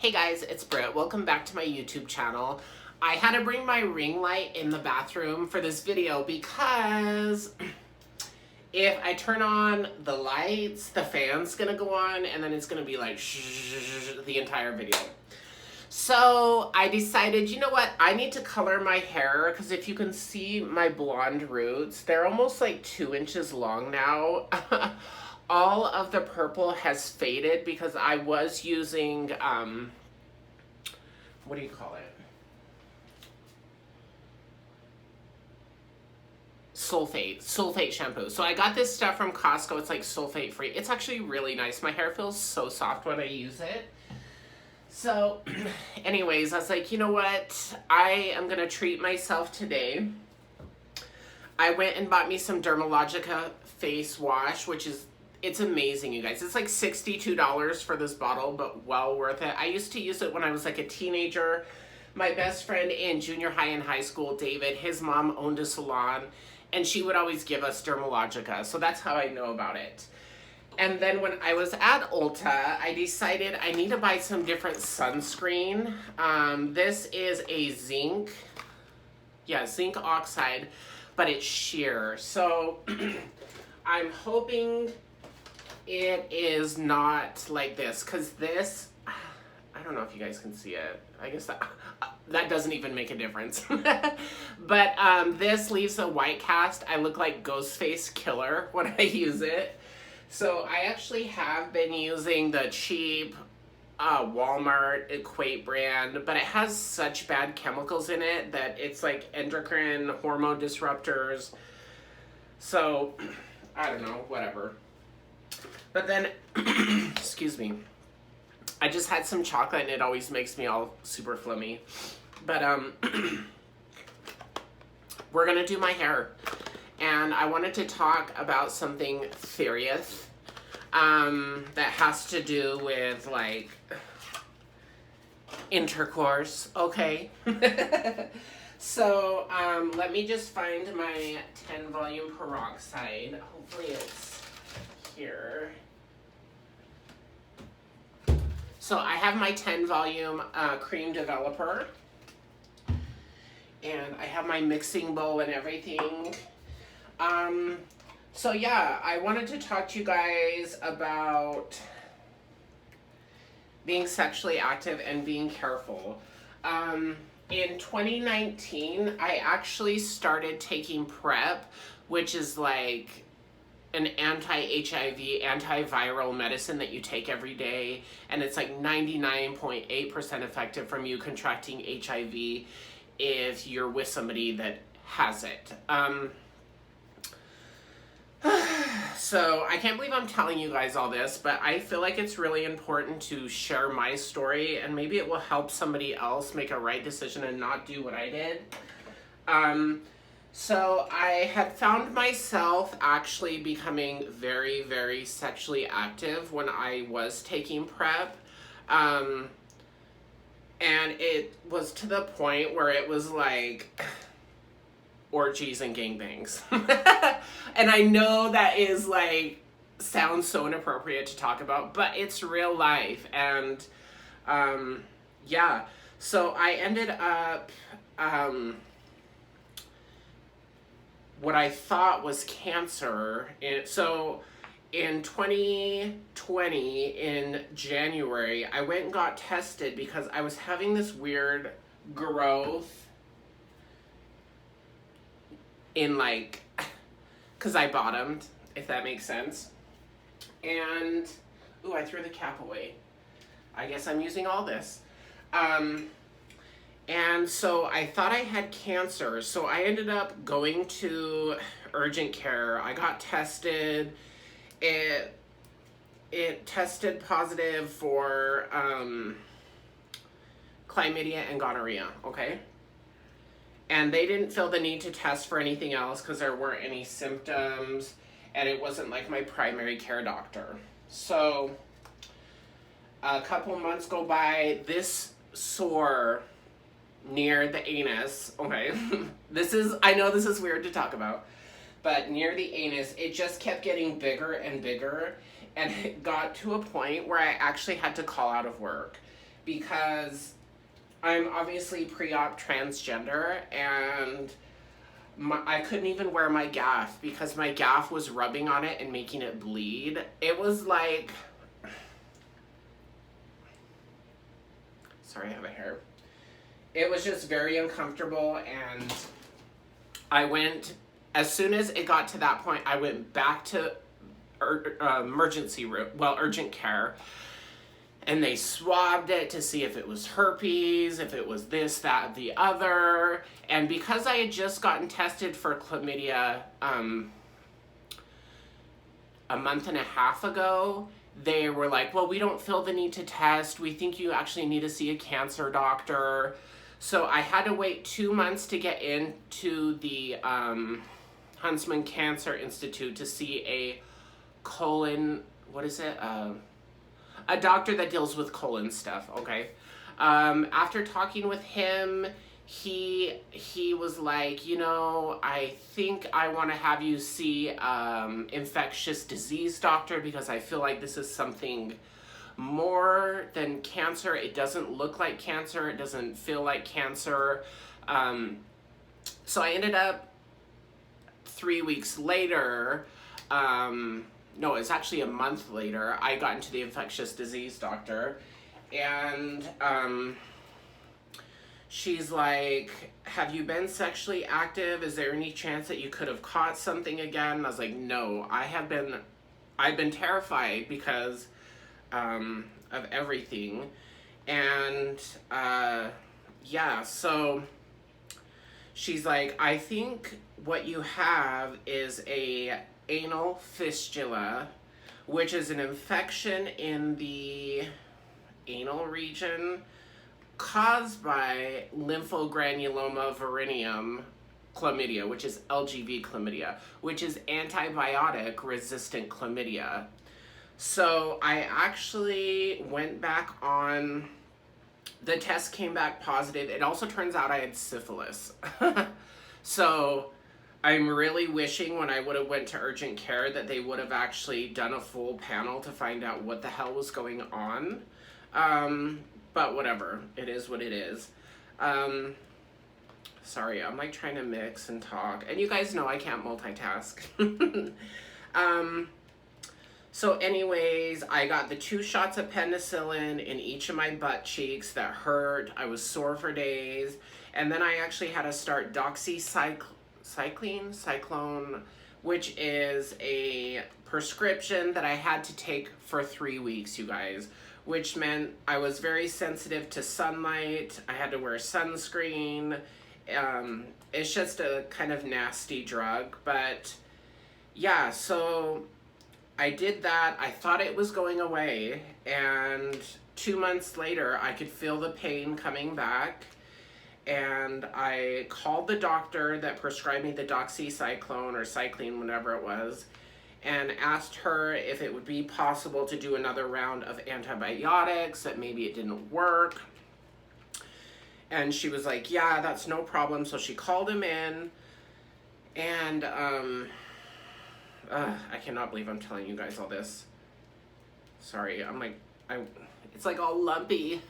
Hey guys, it's Britt. Welcome back to my YouTube channel. I had to bring my ring light in the bathroom for this video because if I turn on the lights, the fan's gonna go on and then it's gonna be like shh the entire video. So I decided, you know what, I need to color my hair because if you can see my blonde roots, they're almost like 2 inches long now. All of the purple has faded because I was using, what do you call it? Sulfate shampoo. So I got this stuff from Costco. It's like sulfate free. It's actually really nice. My hair feels so soft when I use it. So anyways, I was like, you know what? I am going to treat myself today. I went and bought me some Dermalogica face wash, which is, it's amazing, you guys. It's like $62 for this bottle, but well worth it. I used to use it when I was like a teenager. My best friend in junior high and high school, David, his mom owned a salon, and she would always give us Dermalogica, so that's how I know about it. And then when I was at Ulta, I decided I need to buy some different sunscreen. This is a zinc oxide, but it's sheer. So I'm hoping it is not like this, because this, I don't know if you guys can see it. I guess that doesn't even make a difference. But this leaves a white cast. I look like Ghostface Killer when I use it. So I actually have been using the cheap Walmart Equate brand, but it has such bad chemicals in it that it's like endocrine hormone disruptors. So I don't know, whatever. But then, excuse me, I just had some chocolate and it always makes me all super flummy. But we're gonna do my hair. And I wanted to talk about something serious that has to do with like intercourse, okay? So let me just find my 10 volume peroxide. Hopefully it's here. So I have my 10 volume cream developer, and I have my mixing bowl and everything. So yeah, I wanted to talk to you guys about being sexually active and being careful. In 2019, I actually started taking PrEP, which is like an anti-HIV, antiviral medicine that you take every day, and it's like 99.8% effective from you contracting HIV if you're with somebody that has it. So I can't believe I'm telling you guys all this, but I feel like it's really important to share my story, and maybe it will help somebody else make a right decision and not do what I did. So I had found myself actually becoming very, very sexually active when I was taking PrEP. And it was to the point where it was like orgies and gangbangs. And I know that is like, sounds so inappropriate to talk about, but it's real life. And yeah, so I ended up what I thought was cancer. So in 2020, in January, I went and got tested because I was having this weird growth in like, because I bottomed, if that makes sense. And, ooh, I threw the cap away. I guess I'm using all this. And so I thought I had cancer. So I ended up going to urgent care. I got tested. It tested positive for chlamydia and gonorrhea, okay? And they didn't feel the need to test for anything else because there weren't any symptoms, and it wasn't like my primary care doctor. So a couple months go by, this sore near the anus, okay, I know this is weird to talk about, but near the anus, it just kept getting bigger and bigger, and it got to a point where I actually had to call out of work. because I'm obviously pre-op transgender, and I couldn't even wear my gaff because my gaff was rubbing on it and making it bleed. It was like, sorry, I have a hair. It was just very uncomfortable, and I went, as soon as it got to that point, I went back to emergency room, well, urgent care, and they swabbed it to see if it was herpes, if it was this, that, the other. And because I had just gotten tested for chlamydia a month and a half ago, they were like, well, we don't feel the need to test. We think you actually need to see a cancer doctor. So I had to wait 2 months to get into the Huntsman Cancer Institute to see a colon, what is it? A doctor that deals with colon stuff, okay? After talking with him, he was like, you know, I think I want to have you see infectious disease doctor because I feel like this is something more than cancer. It doesn't look like cancer. It doesn't feel like cancer. So I ended up 3 weeks later, no, it's actually a month later, I got into the infectious disease doctor, and she's like, have you been sexually active? Is there any chance that you could have caught something again? I was like, no, I've been terrified because of everything. And yeah, so she's like, I think what you have is a anal fistula, which is an infection in the anal region caused by lymphogranuloma varineum chlamydia, which is LGV chlamydia, which is antibiotic resistant chlamydia. So I actually went back on, the test came back positive. It also turns out I had syphilis. So I'm really wishing when I would have went to urgent care that they would have actually done a full panel to find out what the hell was going on. But whatever, it is what it is. Sorry, I'm like trying to mix and talk, and you guys know I can't multitask. So anyways, I got the 2 shots of penicillin in each of my butt cheeks that hurt. I was sore for days. And then I actually had to start doxycycline, which is a prescription that I had to take for 3 weeks, you guys, which meant I was very sensitive to sunlight. I had to wear sunscreen. It's just a kind of nasty drug, but yeah, so I did that. I thought it was going away, and 2 months later, I could feel the pain coming back, and I called the doctor that prescribed me the doxycycline or cycline, whatever it was, and asked her if it would be possible to do another round of antibiotics, that maybe it didn't work. And she was like, yeah, that's no problem. So she called him in, and I cannot believe I'm telling you guys all this. Sorry, I'm like, it's like all lumpy.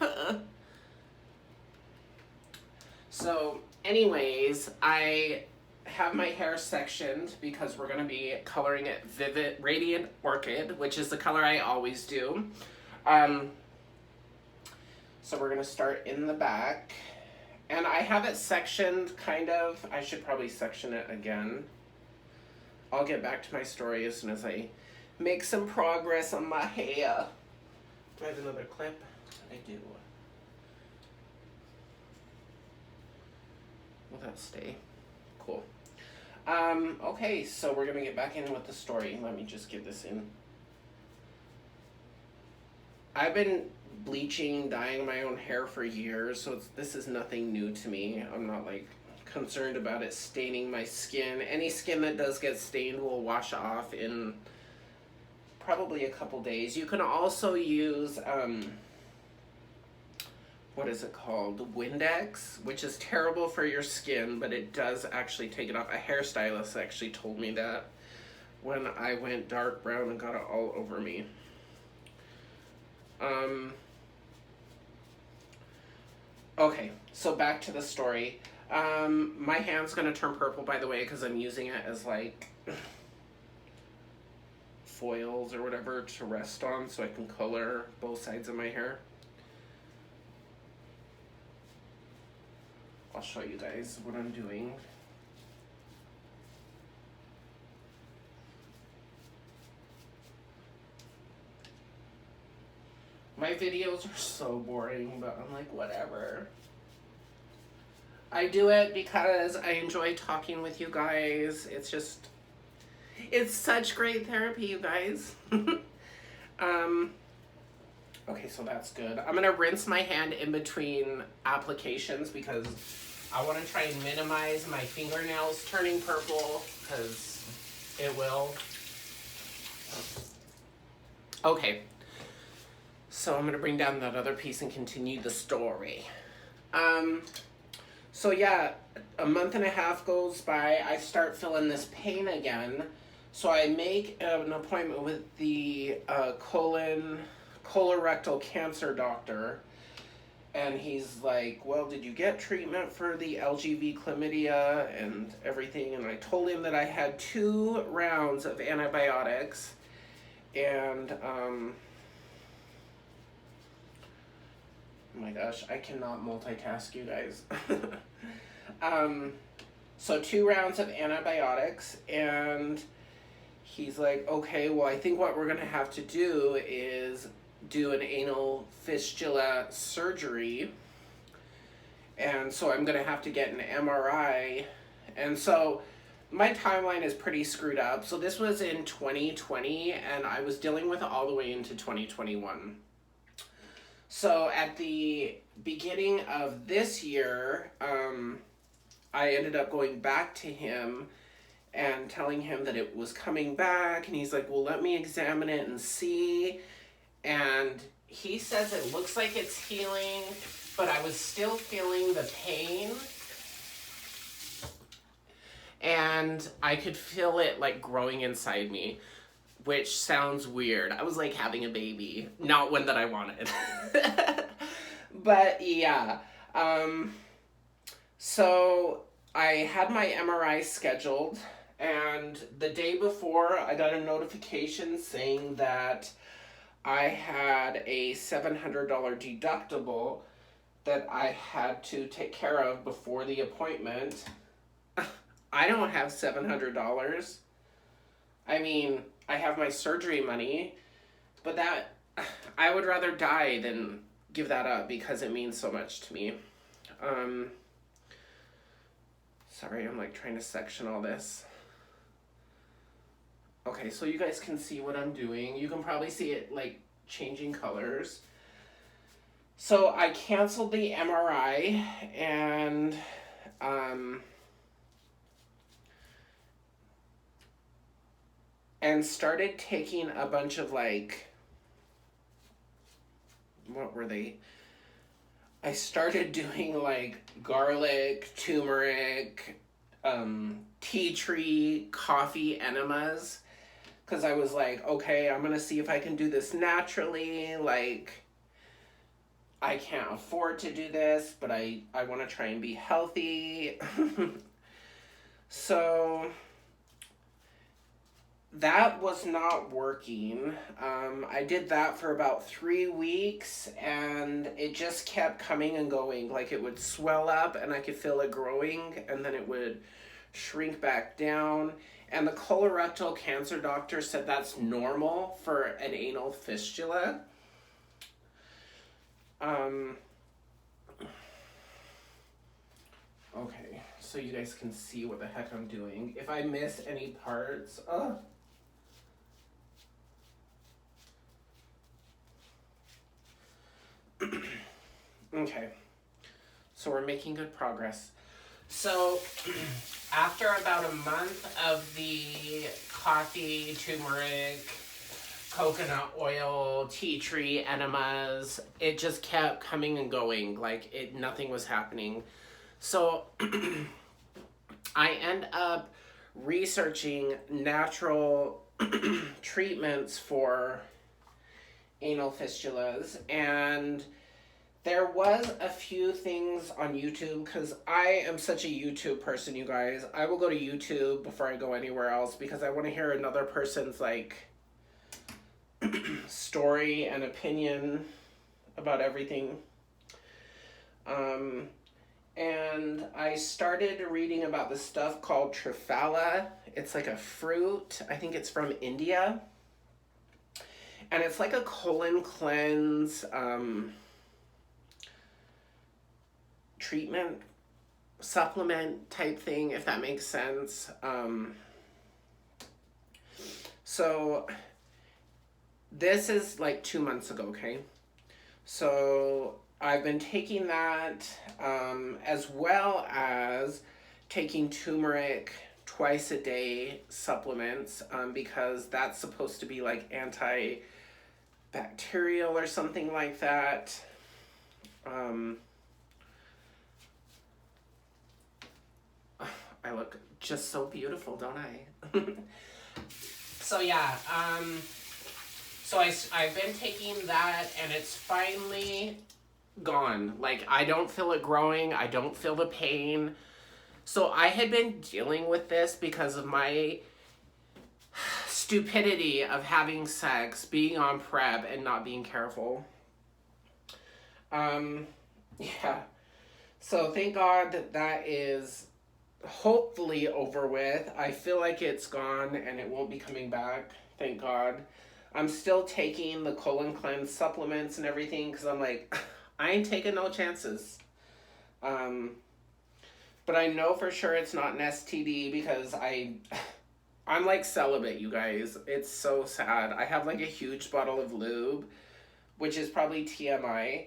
So anyways, I have my hair sectioned because we're gonna be coloring it Vivid Radiant Orchid, which is the color I always do. So we're gonna start in the back. And I have it sectioned kind of, I should probably section it again. I'll get back to my story as soon as I make some progress on my hair. Do I have another clip? I do. Will that stay? Cool. Okay, so we're gonna get back in with the story. Let me just get this in. I've been bleaching, dyeing my own hair for years, so this is nothing new to me. I'm not like concerned about it staining my skin. Any skin that does get stained will wash off in probably a couple days. You can also use what is it called? Windex, which is terrible for your skin, but it does actually take it off. A hairstylist actually told me that when I went dark brown and got it all over me. Okay, so back to the story. My hand's gonna turn purple, by the way, because I'm using it as like foils or whatever to rest on so I can color both sides of my hair. I'll show you guys what I'm doing. My videos are so boring, but I'm like, whatever. I do it because I enjoy talking with you guys. It's such great therapy, you guys. Okay, so that's good. I'm gonna rinse my hand in between applications because I want to try and minimize my fingernails turning purple because it will. Okay, so I'm gonna bring down that other piece and continue the story. So yeah, a month and a half goes by. I start feeling this pain again. So I make an appointment with the colorectal cancer doctor. And he's like, well, did you get treatment for the LGV chlamydia and everything? And I told him that I had 2 rounds of antibiotics. And, oh my gosh, I cannot multitask, you guys. So 2 rounds of antibiotics, and he's like, okay, well, I think what we're gonna have to do is do an anal fistula surgery. And so I'm gonna have to get an MRI. And so my timeline is pretty screwed up. So this was in 2020, and I was dealing with it all the way into 2021. So at the beginning of this year, I ended up going back to him and telling him that it was coming back, and he's like, well, let me examine it and see. And he says it looks like it's healing, but I was still feeling the pain. And I could feel it like growing inside me, which sounds weird. I was like having a baby, not one that I wanted. But yeah, so I had my MRI scheduled, and the day before I got a notification saying that I had a $700 deductible that I had to take care of before the appointment. I don't have $700. I mean, I have my surgery money, but that, I would rather die than give that up because it means so much to me. Sorry, I'm like trying to section all this. Okay, so you guys can see what I'm doing. You can probably see it like changing colors. So I canceled the MRI and started taking a bunch of like, what were they? I started doing like garlic, turmeric, tea tree, coffee enemas. Because I was like, okay, I'm going to see if I can do this naturally. Like, I can't afford to do this, but I want to try and be healthy. So that was not working. I did that for about 3 weeks, and it just kept coming and going. Like, it would swell up and I could feel it growing, and then it would shrink back down. And the colorectal cancer doctor said that's normal for an anal fistula. Okay, so you guys can see what the heck I'm doing. If I miss any parts, okay, so we're making good progress. So after about a month of the coffee, turmeric, coconut oil, tea tree enemas, it just kept coming and going. Like, nothing was happening. So I end up researching natural treatments for anal fistulas, and There was a few things on YouTube because I am such a YouTube person, you guys. I will go to YouTube before I go anywhere else because I want to hear another person's like story and opinion about everything. And I started reading about this stuff called Triphala. It's like a fruit. I think it's from India. And it's like a colon cleanse treatment supplement type thing, if that makes sense. So this is like 2 months ago, okay? So I've been taking that as well as taking turmeric twice a day supplements because that's supposed to be like antibacterial or something like that. I look just so beautiful, don't I? So yeah, so I've been taking that and it's finally gone. Like, I don't feel it growing. I don't feel the pain. So I had been dealing with this because of my stupidity of having sex, being on PrEP, and not being careful. Yeah. So thank God that is hopefully over with. I feel like it's gone and it won't be coming back. Thank God. I'm still taking the colon cleanse supplements and everything because I'm like, I ain't taking no chances. But I know for sure it's not an STD because I'm like celibate, you guys. It's so sad. I have like a huge bottle of lube, which is probably TMI.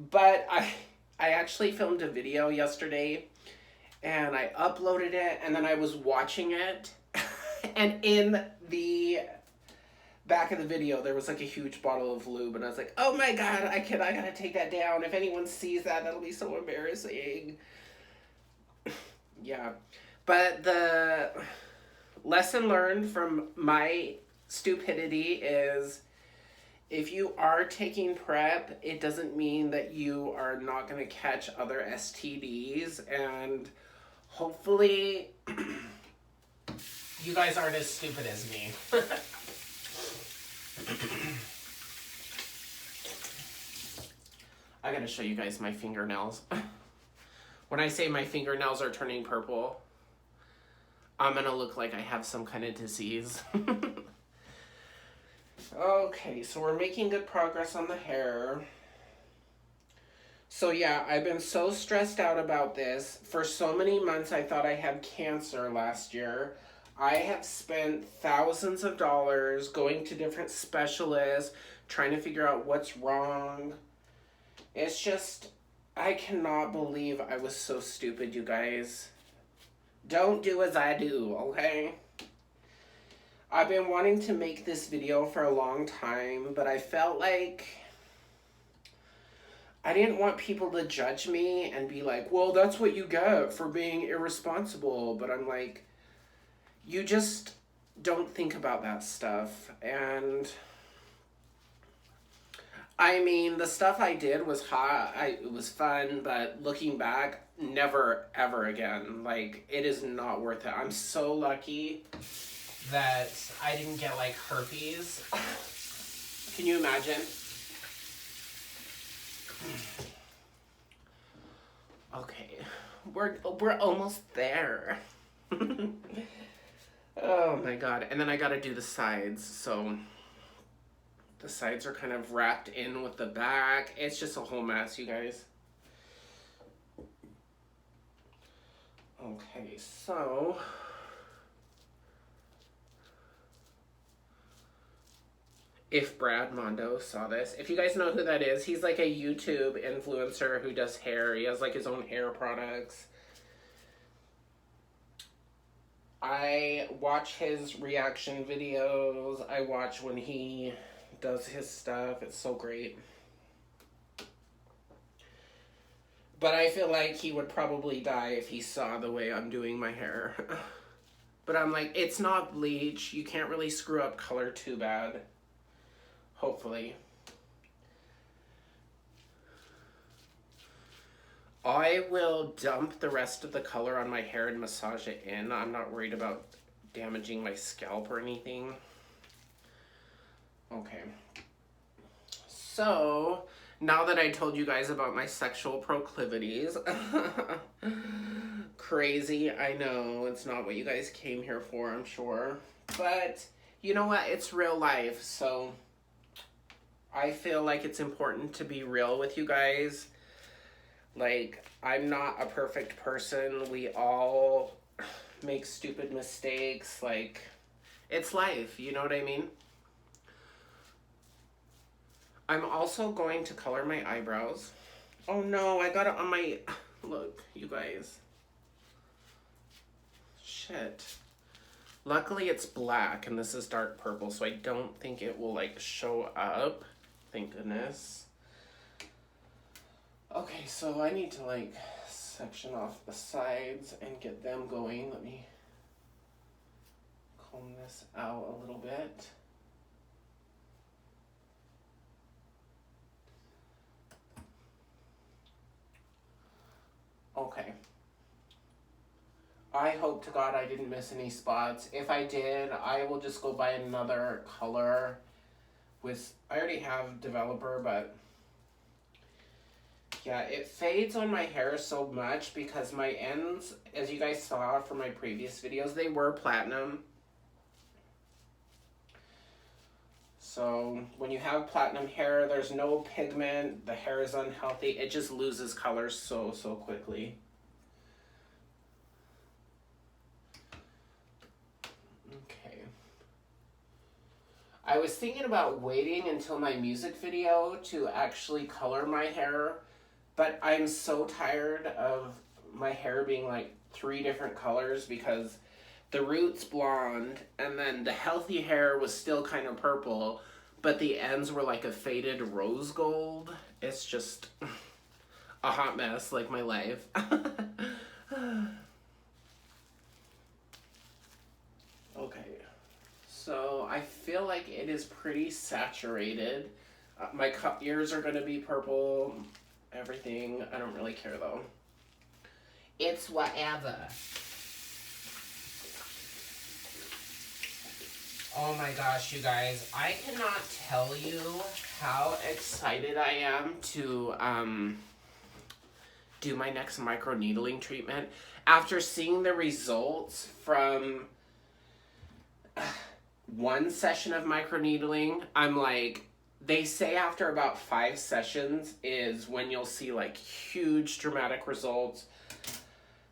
But I actually filmed a video yesterday and I uploaded it and then I was watching it and in the back of the video there was like a huge bottle of lube and I was like, oh my God, I gotta take that down. If anyone sees that, that'll be so embarrassing. Yeah. But the lesson learned from my stupidity is if you are taking PrEP, it doesn't mean that you are not going to catch other STDs, and hopefully you guys aren't as stupid as me. I gotta show you guys my fingernails. When I say my fingernails are turning purple, I'm gonna look like I have some kind of disease. Okay, so we're making good progress on the hair. So yeah, I've been so stressed out about this. For so many months, I thought I had cancer last year. I have spent thousands of dollars going to different specialists, trying to figure out what's wrong. It's just, I cannot believe I was so stupid, you guys. Don't do as I do, okay? I've been wanting to make this video for a long time, but I felt like I didn't want people to judge me and be like, well, that's what you get for being irresponsible. But I'm like, you just don't think about that stuff. And I mean, the stuff I did was hot. It was fun, but looking back, never, ever again. Like, it is not worth it. I'm so lucky that I didn't get, like, herpes. Can you imagine? Okay, we're almost there. Oh my God. And then I gotta do the sides, so the sides are kind of wrapped in with the back. It's just a whole mess, you guys. Okay, so if Brad Mondo saw this, if you guys know who that is, he's like a YouTube influencer who does hair. He has like his own hair products. I watch his reaction videos. I watch when he does his stuff. It's so great. But I feel like he would probably die if he saw the way I'm doing my hair. But I'm like, it's not bleach. You can't really screw up color too bad. Hopefully. I will dump the rest of the color on my hair and massage it in. I'm not worried about damaging my scalp or anything. Okay. So, now that I told you guys about my sexual proclivities, crazy, I know, it's not what you guys came here for, I'm sure. But, you know what, it's real life, so I feel like it's important to be real with you guys. Like, I'm not a perfect person. We all make stupid mistakes. Like, it's life, you know what I mean? I'm also going to color my eyebrows. Oh no, I got it on my... Look, you guys. Shit. Luckily it's black and this is dark purple, so I don't think it will like show up. Thank goodness. Okay, so I need to like section off the sides and get them going. Let me comb this out a little bit. Okay. I hope to God I didn't miss any spots. If I did, I will just go buy another color with, I already have developer, but yeah, it fades on my hair so much because my ends, as you guys saw from my previous videos, they were platinum. So when you have platinum hair, there's no pigment, the hair is unhealthy, it just loses color so quickly. Okay. I was thinking about waiting until my music video to actually color my hair, but I'm so tired of my hair being like 3 different colors because the root's blonde and then the healthy hair was still kind of purple, but the ends were like a faded rose gold. It's just a hot mess, like my life. Okay, so I feel like it is pretty saturated. My ears are gonna be purple, everything. I don't really care though. It's whatever. Oh my gosh, you guys, I cannot tell you how excited I am to do my next microneedling treatment. After seeing the results from one session of microneedling, I'm like, they say after about 5 sessions is when you'll see like huge dramatic results.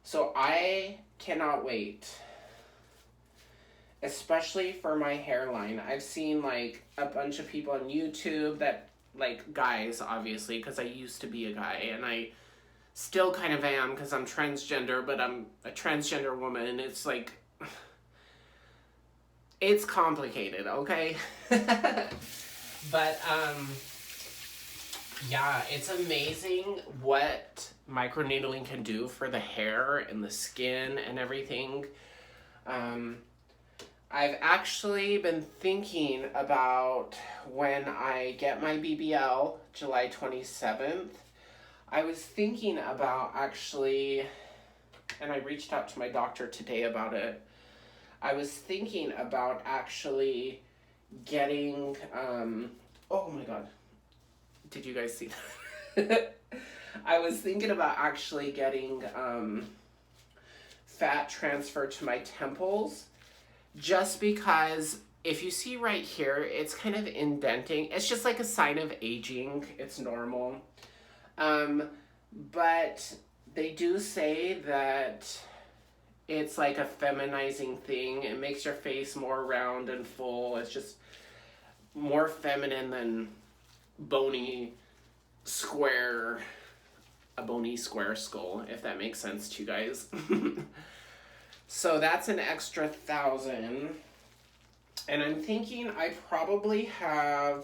So I cannot wait. Especially for my hairline. I've seen like a bunch of people on YouTube that, like guys obviously, because I used to be a guy and I still kind of am because I'm transgender, but I'm a transgender woman. It's like, it's complicated, okay? But yeah, it's amazing what microneedling can do for the hair and the skin and everything. I've actually been thinking about when I get my BBL, July 27th, I was thinking about actually, and I reached out to my doctor today about it, I was thinking about actually getting, oh my god, did you guys see that? I was thinking about actually getting fat transferred to my temples. Just because if you see right here, it's kind of indenting. It's just like a sign of aging. It's normal. But they do say that it's like a feminizing thing. It makes your face more round and full. It's just more feminine than bony square, a bony square skull, if that makes sense to you guys. So that's an extra 1,000. And I'm thinking I probably have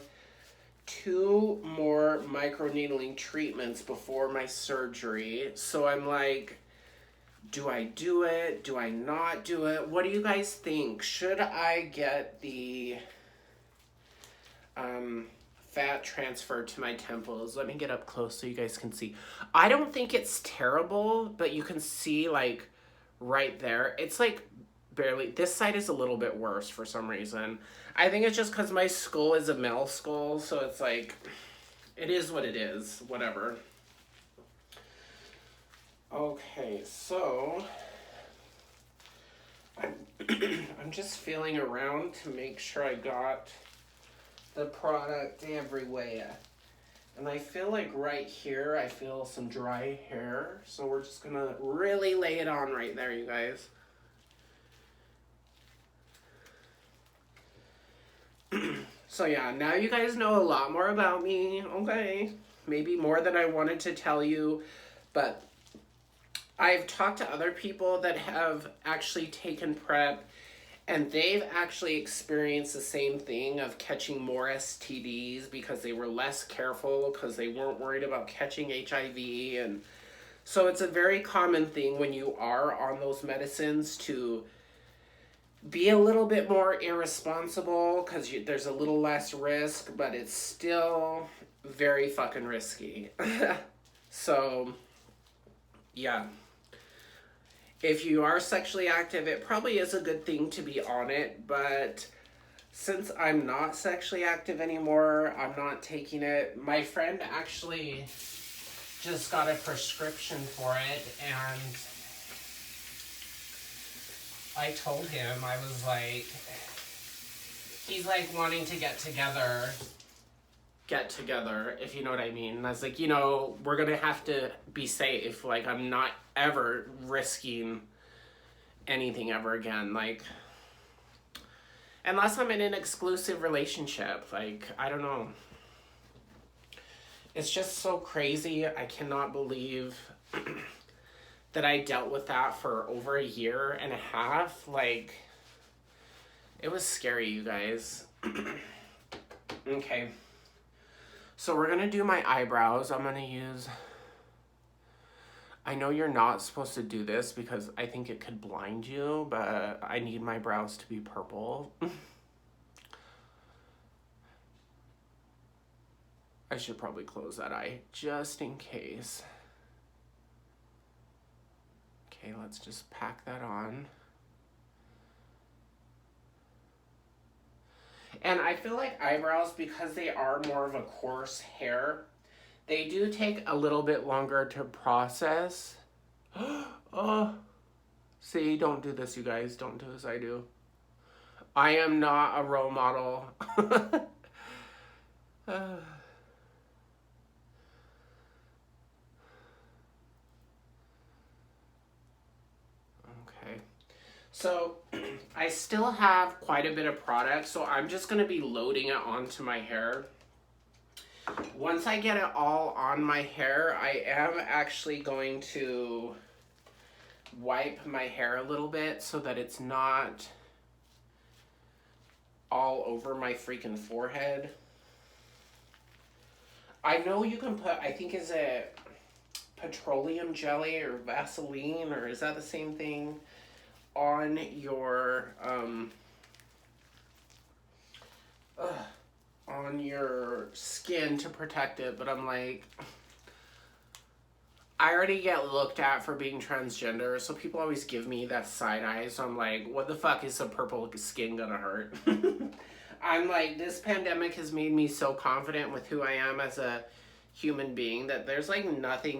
2 more microneedling treatments before my surgery. So I'm like, do I do it? Do I not do it? What do you guys think? Should I get the fat transferred to my temples. Let me get up close so you guys can see. I don't think it's terrible, but you can see like right there. It's like barely, this side is a little bit worse for some reason. I think it's just because my skull is a male skull, so it's like, it is what it is, whatever. Okay, so I'm just feeling around to make sure I got the product everywhere. And I feel like right here, I feel some dry hair. So we're just gonna really lay it on right there, you guys. So yeah, now you guys know a lot more about me, okay? Maybe more than I wanted to tell you, but I've talked to other people that have actually taken PrEP, and they've actually experienced the same thing of catching more STDs because they were less careful, because they weren't worried about catching HIV. And so it's a very common thing when you are on those medicines to be a little bit more irresponsible because there's a little less risk, but it's still very fucking risky. So, yeah. If you are sexually active, it probably is a good thing to be on it, but since I'm not sexually active anymore, I'm not taking it. My friend actually just got a prescription for it, and I told him, I was like, he's like wanting to get together, if you know what I mean. And I was like, you know, we're gonna have to be safe. Like, I'm not ever risking anything ever again. Like, unless I'm in an exclusive relationship. Like, I don't know. It's just so crazy. I cannot believe that I dealt with that for over a year and a half. Like, it was scary, you guys. Okay. So we're gonna do my eyebrows. I'm gonna use, I know you're not supposed to do this because I think it could blind you, but I need my brows to be purple. I should probably close that eye just in case. Okay, let's just pack that on. And I feel like eyebrows, because they are more of a coarse hair, they do take a little bit longer to process. Oh, see, don't do this, you guys. Don't do as I do. I am not a role model. Okay. So I still have quite a bit of product, so I'm just going to be loading it onto my hair. Once I get it all on my hair, I am actually going to wipe my hair a little bit so that it's not all over my freaking forehead. I know you can put, I think, is it petroleum jelly or Vaseline, or is that the same thing, on your on your skin to protect it, but I'm like, I already get looked at for being transgender, so people always give me that side eye, so I'm like, what the fuck is some purple skin gonna hurt? I'm like, this pandemic has made me so confident with who I am as a human being that there's like nothing